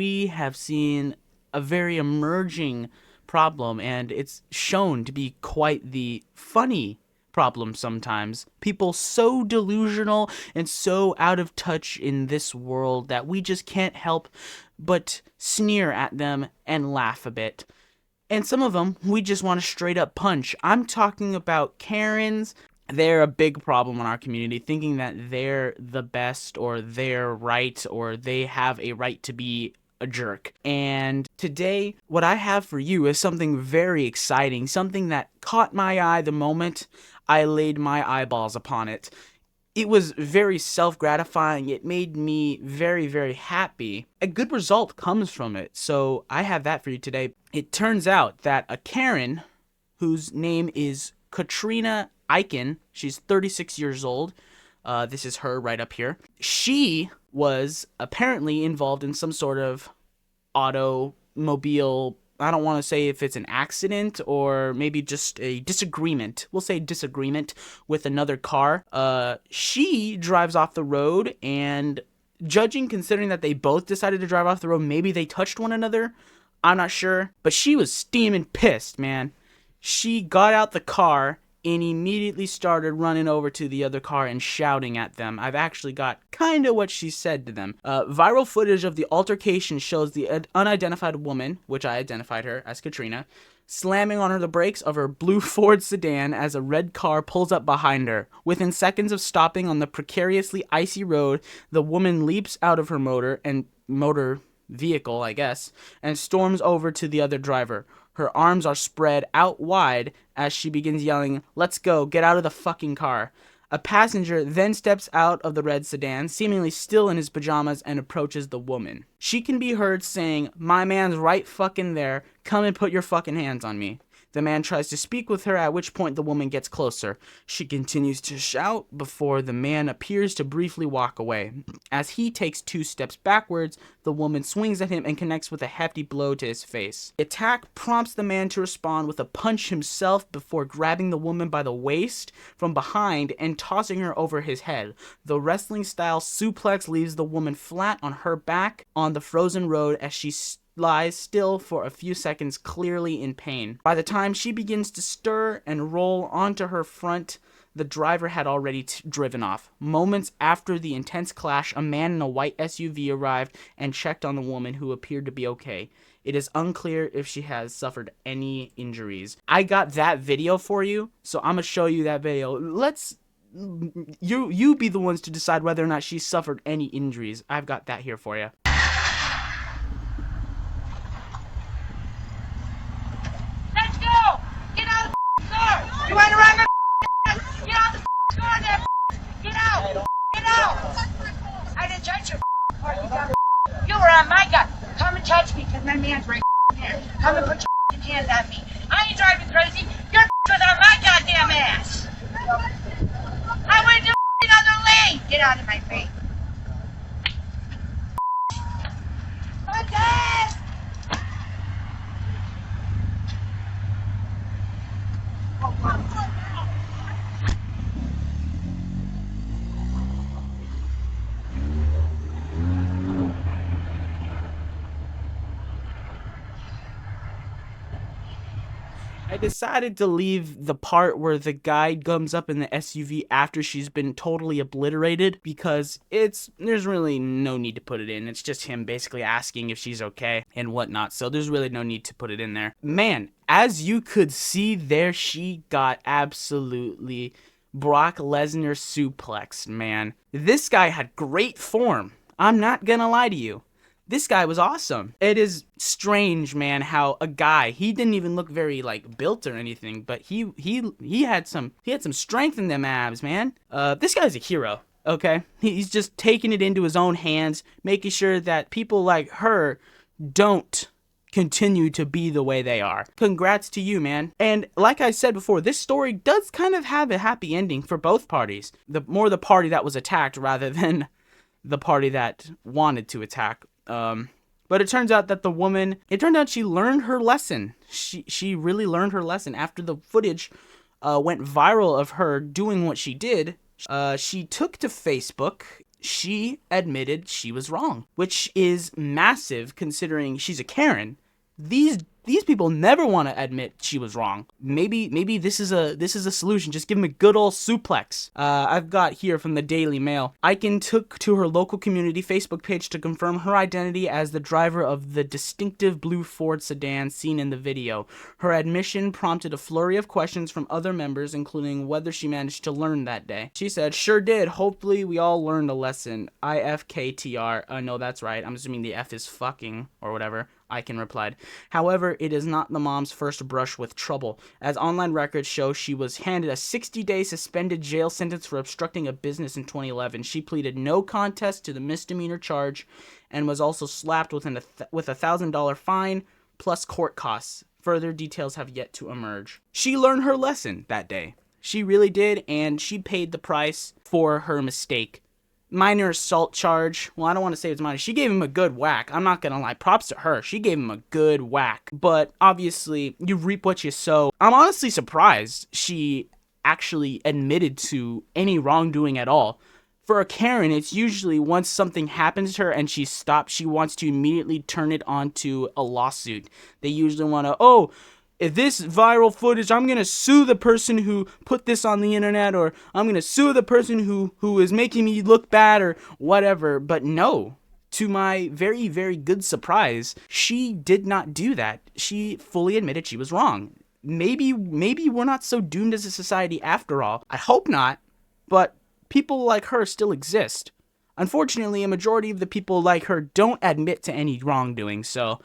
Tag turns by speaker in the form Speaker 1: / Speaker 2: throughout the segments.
Speaker 1: we have seen a very emerging problem, and it's shown to be quite the funny problem sometimes. People so delusional and so out of touch in this world that we just can't help but sneer at them and laugh a bit. And some of them we just want to straight up punch. I'm talking about Karens. They're a big problem in our community, thinking that they're the best or they're right or they have a right to be a jerk. And today, what I have for you is something very exciting, something that caught my eye the moment I laid my eyeballs upon it. It was very self-gratifying. It made me very, very happy. A good result comes from it, so I have that for you today. It turns out that a Karen, whose name is Katrina Eichen, she's 36 years old. This is her right up here. She was apparently involved in some sort of automobile, I don't want to say if it's an accident or maybe just a disagreement. We'll say disagreement with another car. She drives off the road, and considering that they both decided to drive off the road, maybe they touched one another. I'm not sure. But she was steaming pissed, man. She got out the car and immediately started running over to the other car and shouting at them. I've actually got kind of what she said to them. Viral footage of the altercation shows the unidentified woman, which I identified her as Katrina, slamming on the brakes of her blue Ford sedan as a red car pulls up behind her. Within seconds of stopping on the precariously icy road, the woman leaps out of her motor vehicle, I guess, and storms over to the other driver. Her arms are spread out wide as she begins yelling, "Let's go, get out of the fucking car." A passenger then steps out of the red sedan, seemingly still in his pajamas, and approaches the woman. She can be heard saying, "My man's right fucking there, come and put your fucking hands on me." The man tries to speak with her, at which point the woman gets closer. She continues to shout before the man appears to briefly walk away. As he takes 2 steps backwards, the woman swings at him and connects with a hefty blow to his face. The attack prompts the man to respond with a punch himself before grabbing the woman by the waist from behind and tossing her over his head. The wrestling-style suplex leaves the woman flat on her back on the frozen road as she lies still for a few seconds, clearly in pain. By the time she begins to stir and roll onto her front, the driver had already driven off. Moments after the intense clash, a man in a white SUV arrived and checked on the woman, who appeared to be okay. It is unclear if she has suffered any injuries. I got that video for you, so I'm gonna show you that video. You be the ones to decide whether or not she suffered any injuries. I've got that here for you.
Speaker 2: You want to run my get out the car there, get out, get out. I didn't touch your car, you were on my gun. Come and touch me, because my man's right here. Come and put your hands on me. I ain't driving crazy, your was on my goddamn ass. I went to another lane. Get out of my face. Okay.
Speaker 1: I decided to leave the part where the guy comes up in the SUV after she's been totally obliterated, because there's really no need to put it in. It's just him basically asking if she's okay and whatnot, so there's really no need to put it in there. Man, as you could see there, she got absolutely Brock Lesnar suplexed, man. This guy had great form. I'm not gonna lie to you. This guy was awesome. It is strange, man, how a guy, he didn't even look very like built or anything, but he had some strength in them abs, man. This guy's a hero, okay? He's just taking it into his own hands, making sure that people like her don't continue to be the way they are. Congrats to you, man. And like I said before, this story does kind of have a happy ending for both parties. The party that was attacked rather than the party that wanted to attack. But it turns out that she learned her lesson. She really learned her lesson. After the footage went viral of her doing what she did, she took to Facebook. she admitted she was wrong, which is massive considering she's a Karen. These people never want to admit she was wrong. Maybe this is a solution. Just give them a good old suplex. I've got here from the Daily Mail. Aiken took to her local community Facebook page to confirm her identity as the driver of the distinctive blue Ford sedan seen in the video. Her admission prompted a flurry of questions from other members, including whether she managed to learn that day. She said, "Sure did. Hopefully we all learned a lesson. IFKTR." No, that's right. I'm assuming the F is fucking or whatever. Aiken replied. However, it is not the mom's first brush with trouble. As online records show, she was handed a 60-day suspended jail sentence for obstructing a business in 2011. She pleaded no contest to the misdemeanor charge and was also slapped with a $1,000 fine plus court costs. Further details have yet to emerge. She learned her lesson that day. She really did, and she paid the price for her mistake. Minor assault charge. Well, I don't want to say it's minor. She gave him a good whack. I'm not going to lie. Props to her. She gave him a good whack. But obviously, you reap what you sow. I'm honestly surprised she actually admitted to any wrongdoing at all. For a Karen, it's usually once something happens to her and she stops, she wants to immediately turn it onto a lawsuit. They usually want to, if this viral footage, I'm going to sue the person who put this on the internet, or I'm going to sue the person who is making me look bad or whatever. But no, to my very, very good surprise, she did not do that. She fully admitted she was wrong. Maybe we're not so doomed as a society after all. I hope not, but people like her still exist. Unfortunately, a majority of the people like her don't admit to any wrongdoing, so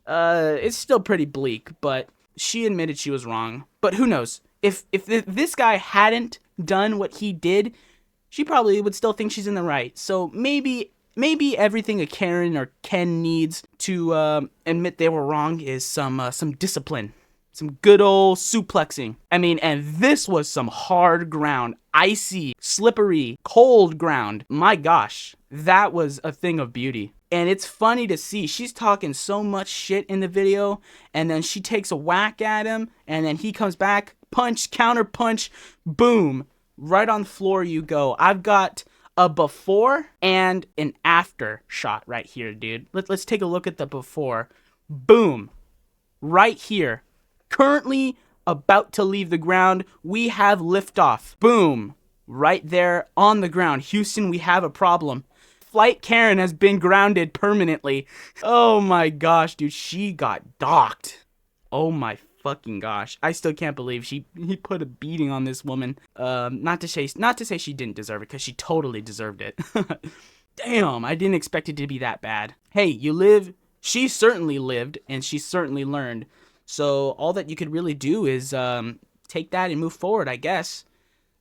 Speaker 1: it's still pretty bleak, but she admitted she was wrong. But who knows? If this guy hadn't done what he did, she probably would still think she's in the right. So maybe everything a Karen or Ken needs to admit they were wrong is some discipline. Some good old suplexing. I mean, and this was some hard ground. Icy, slippery, cold ground. My gosh, that was a thing of beauty. And it's funny to see. She's talking so much shit in the video, and then she takes a whack at him, and then he comes back, punch, counter punch, boom. Right on the floor you go. I've got a before and an after shot right here, dude. Let's take a look at the before. Boom. Right here. Currently about to leave the ground. We have liftoff. Boom. Right there on the ground. Houston, we have a problem. Flight Karen has been grounded permanently. Oh my gosh, dude. She got docked. Oh my fucking gosh. I still can't believe he put a beating on this woman. Not to say she didn't deserve it, because she totally deserved it. Damn, I didn't expect it to be that bad. Hey, you live. She certainly lived, and she certainly learned. So all that you could really do is take that and move forward, I guess.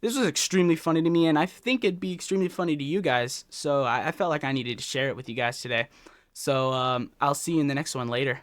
Speaker 1: This was extremely funny to me, and I think it'd be extremely funny to you guys. So I felt like I needed to share it with you guys today. So I'll see you in the next one later.